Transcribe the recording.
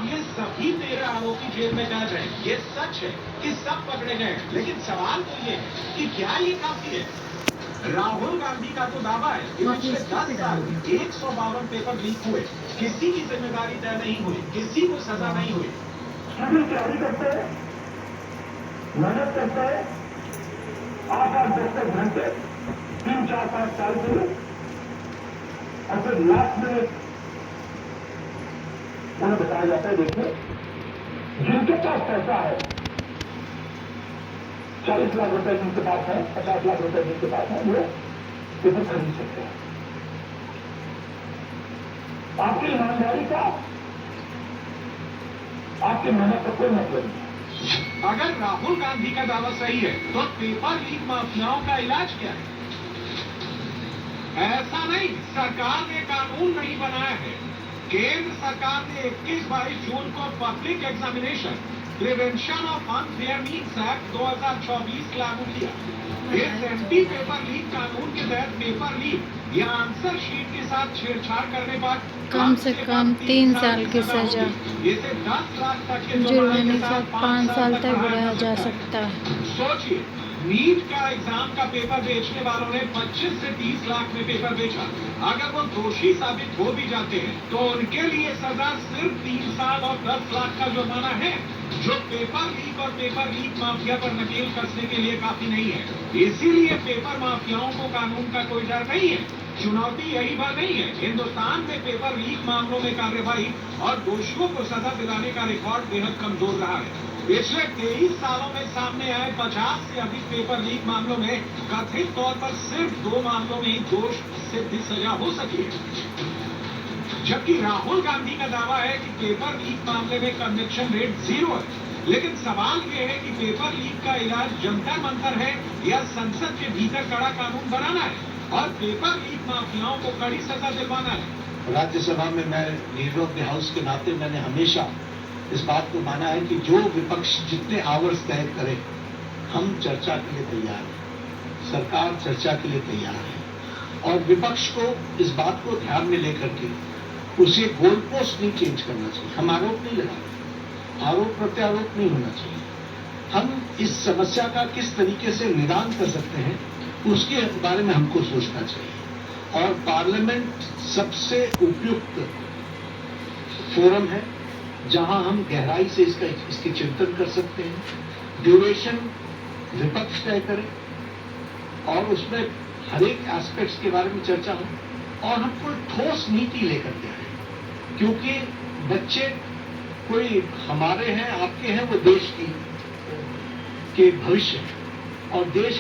अब ये सभी 13 आरोपी जेल में कैद हैं। ये सच है कि सब पकड़े गए, लेकिन सवाल तो ये है कि क्या ये काफी है? राहुल गांधी का तो दावा है कि पिछले 10 साल में 152 पेपर लीक हुए, किसी की जिम्मेदारी तय नहीं हुई, किसी को सजा नहीं हुई। तैयारी करते हैं, मेहनत करते हैं, 8-8 10 घंटे 3-4-5 साल के लिए, और फिर लास्ट में उन्हें बताया जाता है, देखिए जिनके पास पैसा है, 40 लाख रुपए जिनके पास है, 50 लाख रुपए जिनके पास है, वो पेपर खरीद सकते हैं। आपकी ईमानदारी का, आपकी मेहनत का कोई मतलब नहीं। अगर राहुल गांधी का दावा सही है तो पेपर लीक माफियाओं का इलाज क्या है? ऐसा नहीं, सरकार ने कानून नहीं बनाया है। केंद्र सरकार ने 21-22 जून को public examination prevention of unfair means act 2024 लागू किया। इस एंटी पेपर लीक कानून के तहत पेपर लीक या आंसर शीट के साथ छेड़छाड़ करने पर कम से कम 3 साल की सजा, इसे 10 लाख तक के जुर्माने के साथ 5 साल तक बढ़ाया जा सकता है। सोचिए, नीट का एग्जाम का पेपर बेचने वालों ने 25 से 30 लाख में पेपर बेचा। अगर वो दोषी साबित हो भी जाते हैं तो उनके लिए सजा सिर्फ 3 साल और 10 लाख का जुर्माना है, जो पेपर लीक और पेपर लीक माफिया पर नकेल कसने के लिए काफी नहीं है। इसीलिए पेपर माफियाओं को कानून का कोई डर नहीं है। चुनौती यही बात नहीं है, हिंदुस्तान में पेपर लीक मामलों में कार्यवाही और दोषियों को सजा दिलाने का रिकॉर्ड बेहद कमजोर रहा है। पिछले 23 सालों में सामने आए 50 से अधिक पेपर लीक मामलों में कथित तौर पर सिर्फ 2 मामलों में ही दोष सिद्ध सजा हो सकी है। जबकि राहुल गांधी का दावा है कि पेपर लीक मामले में कन्विक्शन रेट 0 है। लेकिन सवाल ये है कि पेपर लीक का इलाज जंतर मंतर है या संसद के भीतर कड़ा कानून बनाना है और पेपर लीक माफियाओं को कड़ी सजा दिलवाना है। राज्यसभा में मैं लीडर ऑफ द हाउस के नाते मैंने हमेशा इस बात को माना है कि जो विपक्ष जितने आवर्स तय करे, हम चर्चा के लिए तैयार हैं, सरकार चर्चा के लिए तैयार है, और विपक्ष को इस बात को ध्यान में लेकर के उसे गोल पोस्ट नहीं चेंज करना चाहिए। हम आरोप नहीं लगा रहे, आरोप प्रत्यारोप नहीं होना चाहिए। हम इस समस्या का किस तरीके से निदान कर सकते हैं उसके बारे में हमको सोचना चाहिए, और पार्लियामेंट सबसे उपयुक्त फोरम है जहां हम गहराई से इसके चिंतन कर सकते हैं। ड्यूरेशन विपक्ष तय करे और उसमें हर एक एस्पेक्ट्स के बारे में चर्चा हो और हम कोई ठोस नीति लेकर के आए, क्योंकि बच्चे कोई हमारे हैं, आपके हैं, वो देश के भविष्य है और देश